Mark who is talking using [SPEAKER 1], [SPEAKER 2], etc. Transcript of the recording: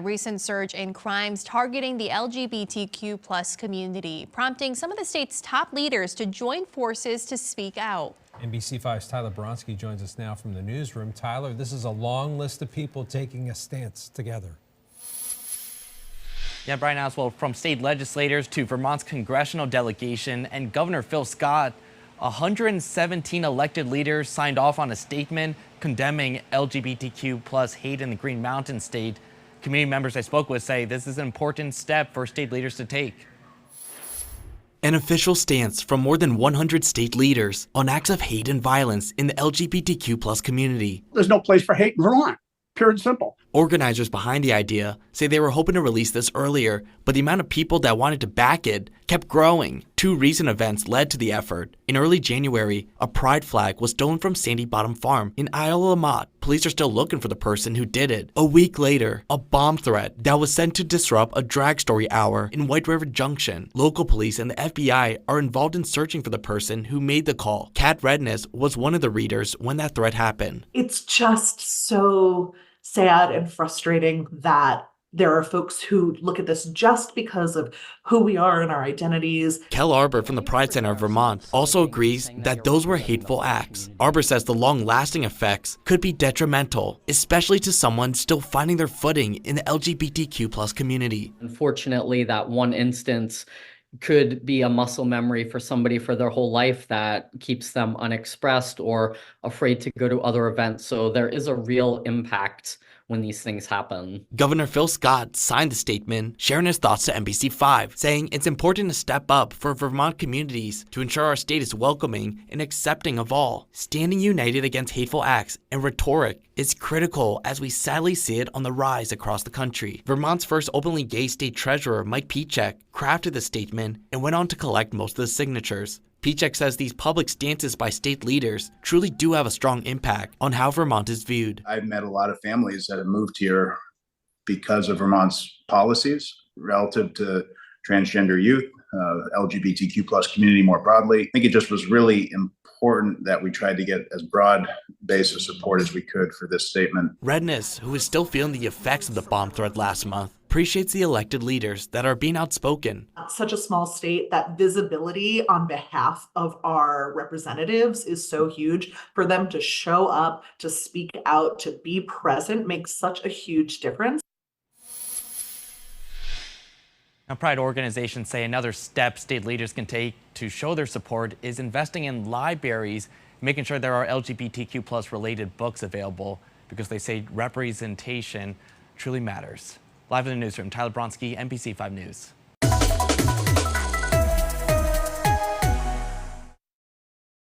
[SPEAKER 1] recent surge in crimes targeting the LGBTQ plus community, prompting some of the state's top leaders to join forces to speak out.
[SPEAKER 2] NBC5's Tyler Bronski joins us now from the newsroom. Tyler, this is a long list of people taking a stance together.
[SPEAKER 3] Yeah, Brian Oswald, from state legislators to Vermont's congressional delegation and Governor Phil Scott, 117 elected leaders signed off on a statement condemning LGBTQ plus hate in the Green Mountain State. Community members I spoke with say this is an important step for state leaders to take.
[SPEAKER 4] An official stance from more than 100 state leaders on acts of hate and violence in the LGBTQ plus community.
[SPEAKER 5] There's no place for hate in Vermont. Pure and simple.
[SPEAKER 4] Organizers behind the idea say they were hoping to release this earlier, but the amount of people that wanted to back it kept growing. Two recent events led to the effort. In early January, a pride flag was stolen from Sandy Bottom Farm in Isle La Motte. Police are still looking for the person who did it. A week later, a bomb threat that was sent to disrupt a drag story hour in White River Junction. Local police and the FBI are involved in searching for the person who made the call. Kat Redness was one of the readers when that threat happened.
[SPEAKER 6] It's just so sad and frustrating that there are folks who look at this just because of who we are and our identities.
[SPEAKER 4] Kel Arbor from the Pride Center of Vermont also agrees that those were hateful acts. Arbor says the long-lasting effects could be detrimental, especially to someone still finding their footing in the LGBTQ plus community.
[SPEAKER 7] Unfortunately, that one instance could be a muscle memory for somebody for their whole life that keeps them unexpressed or afraid to go to other events. So there is a real impact when these things happen.
[SPEAKER 4] Governor Phil Scott signed the statement, sharing his thoughts to NBC5, saying it's important to step up for Vermont communities to ensure our state is welcoming and accepting of all. Standing united against hateful acts and rhetoric is critical as we sadly see it on the rise across the country. Vermont's first openly gay state treasurer, Mike Pieciak, crafted the statement and went on to collect most of the signatures. Pieciak says these public stances by state leaders truly do have a strong impact on how Vermont is viewed.
[SPEAKER 8] I've met a lot of families that have moved here because of Vermont's policies relative to transgender youth, LGBTQ plus community more broadly. I think it just was really important that we tried to get as broad base of support as we could for this statement.
[SPEAKER 4] Redness, who is still feeling the effects of the bomb threat last month, appreciates the elected leaders that are being outspoken.
[SPEAKER 6] Such a small state, that visibility on behalf of our representatives is so huge. For them to show up, to speak out, to be present makes such a huge difference.
[SPEAKER 3] Now, Pride organizations say another step state leaders can take to show their support is investing in libraries, making sure there are LGBTQ plus related books available, because they say representation truly matters. Live in the newsroom, Tyler Bronski, NBC5 News.